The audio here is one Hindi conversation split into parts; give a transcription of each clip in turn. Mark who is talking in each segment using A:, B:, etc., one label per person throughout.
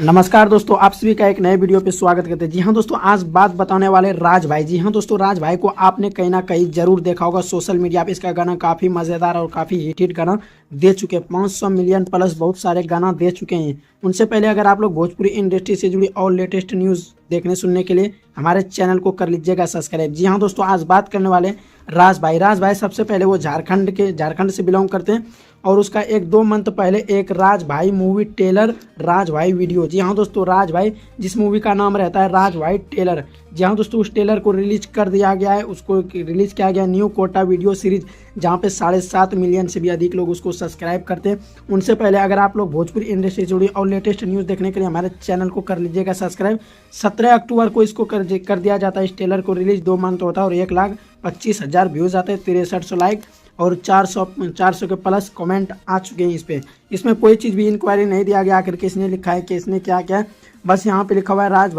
A: नमस्कार दोस्तों, आप सभी का एक नए वीडियो पे स्वागत करते हैं। जी हाँ दोस्तों, आज बात बताने वाले राज भाई। जी हाँ दोस्तों, राज भाई को आपने कहीं ना कहीं जरूर देखा होगा सोशल मीडिया पे। इसका गाना काफ़ी मज़ेदार और काफ़ी हिट गाना दे चुके हैं। 500 मिलियन प्लस बहुत सारे गाना दे चुके हैं। उनसे पहले अगर आप लोग भोजपुरी इंडस्ट्री से जुड़ी और लेटेस्ट न्यूज़ देखने सुनने के लिए हमारे चैनल को कर लीजिएगा सब्सक्राइब। जी हाँ दोस्तों, आज बात करने वाले राज भाई। राज भाई सबसे पहले वो झारखंड से बिलोंग करते हैं और उसका 1-2 मंथ पहले एक राज भाई मूवी टेलर राज भाई वीडियो। जी हाँ दोस्तों, राज भाई जिस मूवी का नाम रहता है राज भाई टेलर। जी हाँ दोस्तों, उस टेलर को रिलीज कर दिया गया है। उसको रिलीज किया गया न्यू कोटा वीडियो सीरीज, जहाँ पे 7.5 मिलियन से भी अधिक लोग उसको सब्सक्राइब करते हैं। उनसे पहले अगर आप लोग भोजपुरी इंडस्ट्री से जुड़ी और लेटेस्ट न्यूज़ देखने के लिए हमारे चैनल को कर लीजिएगा सब्सक्राइब। 17 अक्टूबर को इसको कर दिया जाता है। इस टेलर को रिलीज 2 मंथ होता है और 1,25,000 व्यूज़ आते हैं, 6300 लाइक और 400 के प्लस कमेंट आ चुके हैं इस पे। इसमें कोई चीज़ भी इंक्वायरी नहीं दिया गया आखिर किसने लिखा है, किसने क्या क्या है। बस यहाँ पे लिखा हुआ है राज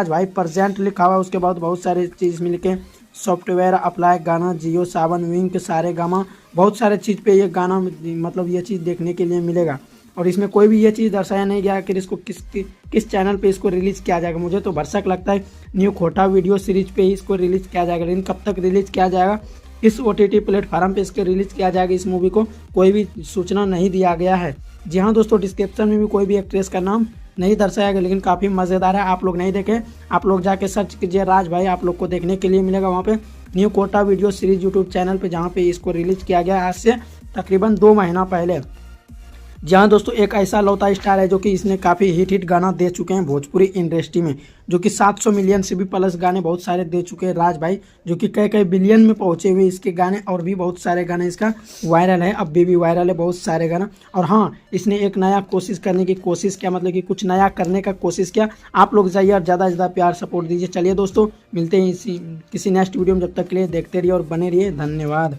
A: भाई प्रेजेंट लिखा हुआ है। उसके बाद बहुत सारे चीज़ में लिखे सॉफ्टवेयर अप्लाई, गाना जियो सावन विंक सारे गामा, बहुत सारे चीज़ पे ये गाना मतलब ये चीज़ देखने के लिए मिलेगा। और इसमें कोई भी ये चीज़ दर्शाया नहीं गया कि इसको किस चैनल पे इसको रिलीज़ किया जाएगा। मुझे तो भरसक लगता है न्यू खोटा वीडियो सीरीज पे ही इसको रिलीज़ किया जाएगा, लेकिन कब तक रिलीज़ किया जाएगा, इस OTT प्लेटफॉर्म पे इसके रिलीज़ किया जाएगा, इस मूवी को कोई भी सूचना नहीं दिया गया है। जी हाँ दोस्तों, डिस्क्रिप्शन में भी कोई भी एक्ट्रेस का नाम नहीं दर्शाया गया, लेकिन काफ़ी मज़ेदार है। आप लोग नहीं देखे, आप लोग जाके सर्च कीजिए राज भाई, आप लोग को देखने के लिए मिलेगा वहाँ पे new Kota video series YouTube channel पे, जहाँ पे इसको रिलीज़ किया गया आज से तकरीबन 2 महीना पहले। जहाँ दोस्तों एक ऐसा लौता स्टार है जो कि इसने काफ़ी हिट गाना दे चुके हैं भोजपुरी इंडस्ट्री में, जो कि 700 मिलियन से भी प्लस गाने बहुत सारे दे चुके हैं राज भाई, जो कि कई बिलियन में पहुंचे हुए इसके गाने। और भी बहुत सारे गाने इसका वायरल है, अब भी वायरल है बहुत सारे गाना। और हाँ, इसने एक नया कोशिश करने की कोशिश किया, मतलब कि कुछ नया करने का कोशिश किया। आप लोग जाइए और ज़्यादा से ज़्यादा प्यार सपोर्ट दीजिए। चलिए दोस्तों, मिलते हैं किसी नेक्स्ट वीडियो में। जब तक के लिए देखते रहिए और बने रहिए। धन्यवाद।